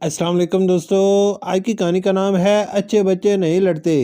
अस्सलाम वालेकुम दोस्तों। आज की कहानी का नाम है अच्छे बच्चे नहीं लड़ते।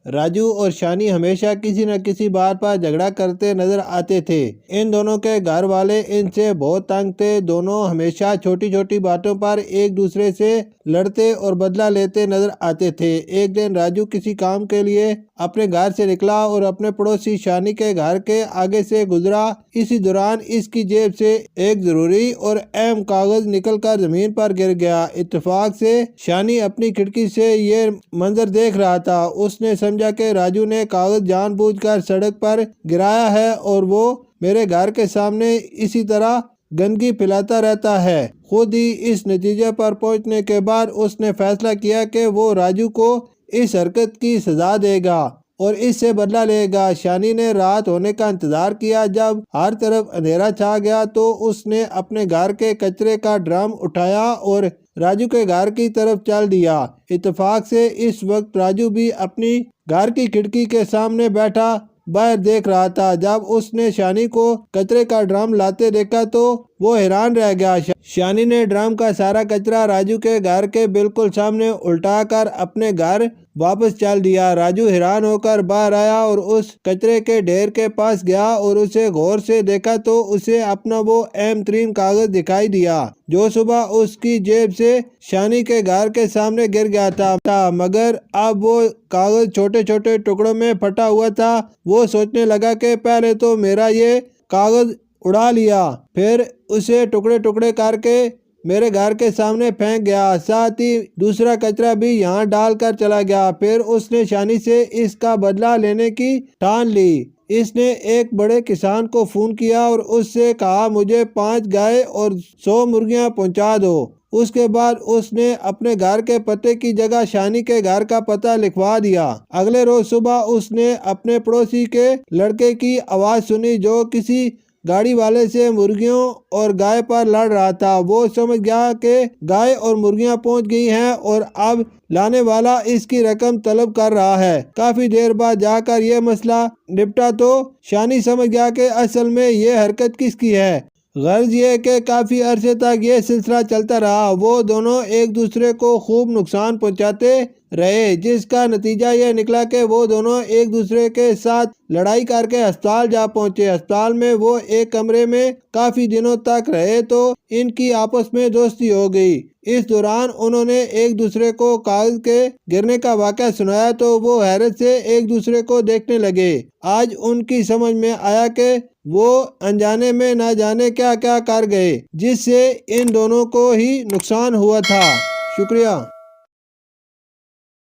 राजू और शानी हमेशा किसी न किसी बात पर झगड़ा करते नजर आते थे। इन दोनों के घर वाले इनसे बहुत तंग थे। दोनों हमेशा छोटी छोटी बातों पर एक दूसरे से लड़ते और बदला लेते नजर आते थे। एक दिन राजू किसी काम के लिए अपने घर से निकला और अपने पड़ोसी शानी के घर के आगे से गुजरा। इसी दौरान इसकी जेब से एक जरूरी और अहम कागज निकलकर जमीन पर गिर गया। इत्तेफाक से शानी अपनी खिड़की से ये मंजर देख रहा था। उसने समझा कि राजू ने कागज जानबूझकर सड़क पर गिराया है और वो मेरे घर के सामने इसी तरह गंदगी फैलाता रहता है। खुद ही इस नतीजे पर पहुंचने के बाद उसने फैसला किया कि वो राजू को इस हरकत की सजा देगा और इससे बदला लेगा। शानी ने रात होने का इंतजार किया। जब हर तरफ अंधेरा छा गया तो उसने अपने घर के कचरे का ड्रम उठाया और राजू के घर की तरफ चल दिया। इत्तेफाक से इस वक्त राजू भी अपनी घर की खिड़की के सामने बैठा बाहर देख रहा था। जब उसने शानी को कचरे का ड्रम लाते देखा तो वो हैरान रह गया। शानी ने ड्रम का सारा कचरा राजू के घर के बिल्कुल सामने उल्टाकर अपने घर वापस चल दिया। राजू हैरान होकर बाहर आया और उस कचरे के ढेर के पास गया और उसे गौर से देखा तो उसे अपना वो अहम तरीन कागज दिखाई दिया जो सुबह उसकी जेब से शानी के घर के सामने गिर गया था। मगर अब वो कागज छोटे छोटे टुकड़ों में फटा हुआ था। वो सोचने लगा कि पहले तो मेरा ये कागज उड़ा लिया, फिर उसे टुकड़े टुकड़े करके मेरे घर के सामने फेंक गया, साथ ही दूसरा कचरा भी यहाँ डाल कर चला गया। फिर उसने शानी से इसका बदला लेने की ठान ली। इसने एक बड़े किसान को फोन किया और उससे कहा मुझे 5 गाय और 100 मुर्गियां पहुंचा दो। उसके बाद उसने अपने घर के पते की जगह शानी के घर का पता लिखवा दिया। अगले रोज सुबह उसने अपने पड़ोसी के लड़के की आवाज सुनी जो किसी गाड़ी वाले से मुर्गियों और गाय पर लड़ रहा था। वो समझ गया कि गाय और मुर्गियां पहुंच गई हैं और अब लाने वाला इसकी रकम तलब कर रहा है। काफी देर बाद जाकर ये मसला निपटा तो शानी समझ गया कि असल में ये हरकत किसकी है। गर्ज ये कि काफी अरसे तक ये सिलसिला चलता रहा। वो दोनों एक दूसरे को खूब नुकसान पहुंचाते रहे, जिसका नतीजा ये निकला कि वो दोनों एक दूसरे के साथ लड़ाई करके अस्पताल जा पहुंचे। अस्पताल में वो एक कमरे में काफी दिनों तक रहे तो इनकी आपस में दोस्ती हो गई। इस दौरान उन्होंने एक दूसरे को कागज के गिरने का वाक़या सुनाया तो वो हैरत से एक दूसरे को देखने लगे। आज उनकी समझ में आया कि वो अनजाने में न जाने क्या क्या कर गए जिससे इन दोनों को ही नुकसान हुआ था। शुक्रिया।